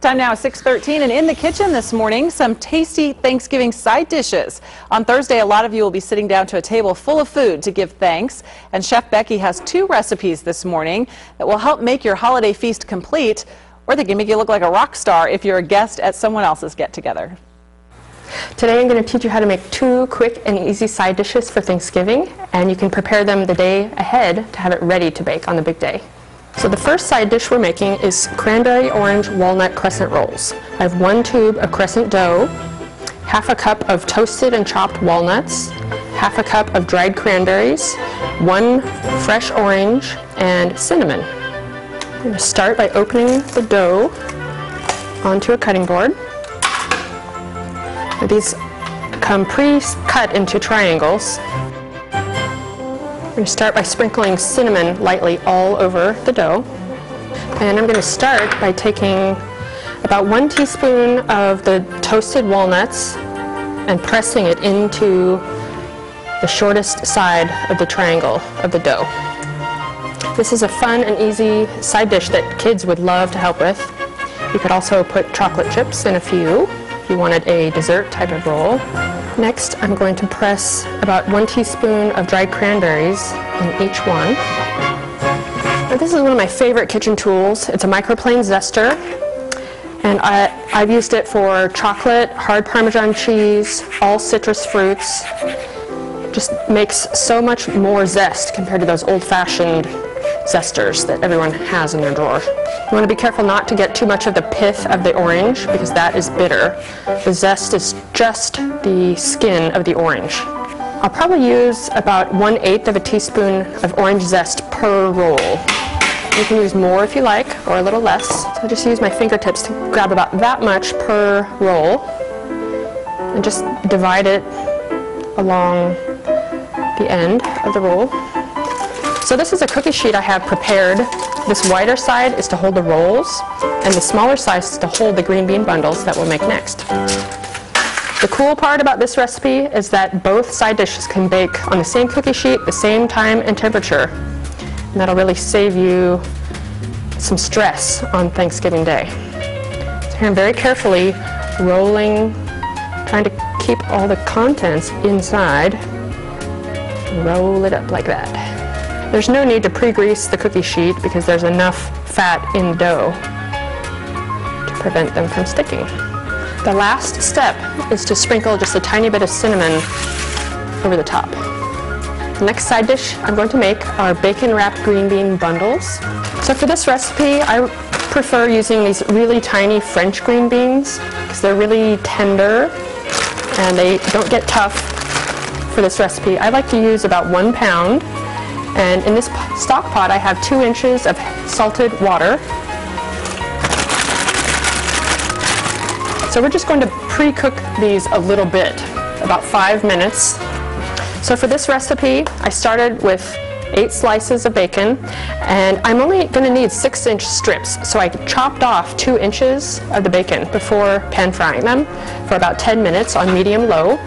Time now is 6:13, and in the kitchen this morning, some tasty Thanksgiving side dishes. On Thursday, a lot of you will be sitting down to a table full of food to give thanks, and Chef Becky has 2 recipes this morning that will help make your holiday feast complete, or they can make you look like a rock star if you're a guest at someone else's get-together. Today I'm going to teach you how to make 2 quick and easy side dishes for Thanksgiving, and you can prepare them the day ahead to have it ready to bake on the big day. So the first side dish we're making is Cranberry Orange Walnut Crescent Rolls. I have 1 tube of crescent dough, half a cup of toasted and chopped walnuts, half a cup of dried cranberries, 1 fresh orange, and cinnamon. I'm going to start by opening the dough onto a cutting board. These come pre-cut into triangles. I'm going to start by sprinkling cinnamon lightly all over the dough. And I'm going to start by taking about 1 teaspoon of the toasted walnuts and pressing it into the shortest side of the triangle of the dough. This is a fun and easy side dish that kids would love to help with. You could also put chocolate chips in a few if you wanted a dessert type of roll. Next, I'm going to press about 1 teaspoon of dried cranberries in each one. Now, this is one of my favorite kitchen tools. It's a microplane zester, and I've used it for chocolate, hard Parmesan cheese, all citrus fruits. It just makes so much more zest compared to those old-fashioned zesters that everyone has in their drawer. You want to be careful not to get too much of the pith of the orange because that is bitter. The zest is just the skin of the orange. I'll probably use about 1/8 of a teaspoon of orange zest per roll. You can use more if you like, or a little less. So I just use my fingertips to grab about that much per roll and just divide it along the end of the roll. So this is a cookie sheet I have prepared. This wider side is to hold the rolls, and the smaller size is to hold the green bean bundles that we'll make next. The cool part about this recipe is that both side dishes can bake on the same cookie sheet, the same time and temperature. And that'll really save you some stress on Thanksgiving Day. So here I'm very carefully rolling, trying to keep all the contents inside. Roll it up like that. There's no need to pre-grease the cookie sheet because there's enough fat in dough to prevent them from sticking. The last step is to sprinkle just a tiny bit of cinnamon over the top. The next side dish I'm going to make are bacon-wrapped green bean bundles. So for this recipe, I prefer using these really tiny French green beans because they're really tender and they don't get tough for this recipe. I like to use about 1 pound. And in this stock pot, I have 2 inches of salted water. So we're just going to pre-cook these a little bit, about 5 minutes. So for this recipe, I started with 8 slices of bacon, and I'm only going to need 6-inch strips. So I chopped off 2 inches of the bacon before pan frying them for about 10 minutes on medium-low.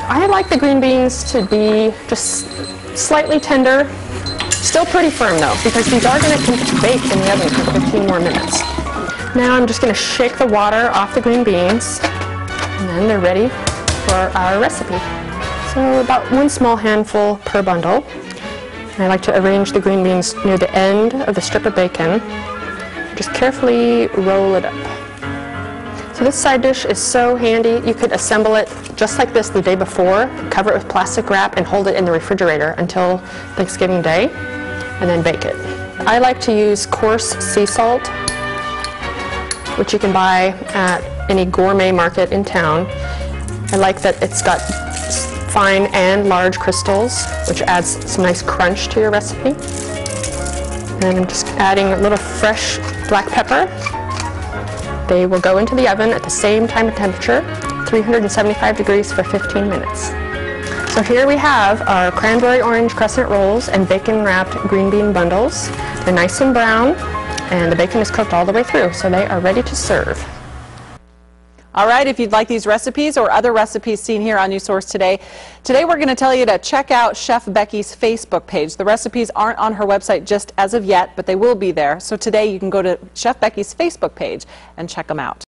I like the green beans to be just slightly tender. Still pretty firm though, because these are going to bake in the oven for 15 more minutes. Now I'm just going to shake the water off the green beans, and then they're ready for our recipe. So about 1 small handful per bundle. And I like to arrange the green beans near the end of the strip of bacon. Just carefully roll it up. So this side dish is so handy. You could assemble it just like this the day before, cover it with plastic wrap, and hold it in the refrigerator until Thanksgiving Day, and then bake it. I like to use coarse sea salt, which you can buy at any gourmet market in town. I like that it's got fine and large crystals, which adds some nice crunch to your recipe. And I'm just adding a little fresh black pepper. They will go into the oven at the same time and temperature, 375 degrees for 15 minutes. So here we have our cranberry orange crescent rolls and bacon wrapped green bean bundles. They're nice and brown, and the bacon is cooked all the way through, so they are ready to serve. All right, if you'd like these recipes or other recipes seen here on News Source Today, we're going to tell you to check out Chef Becky's Facebook page. The recipes aren't on her website just as of yet, but they will be there. So today you can go to Chef Becky's Facebook page and check them out.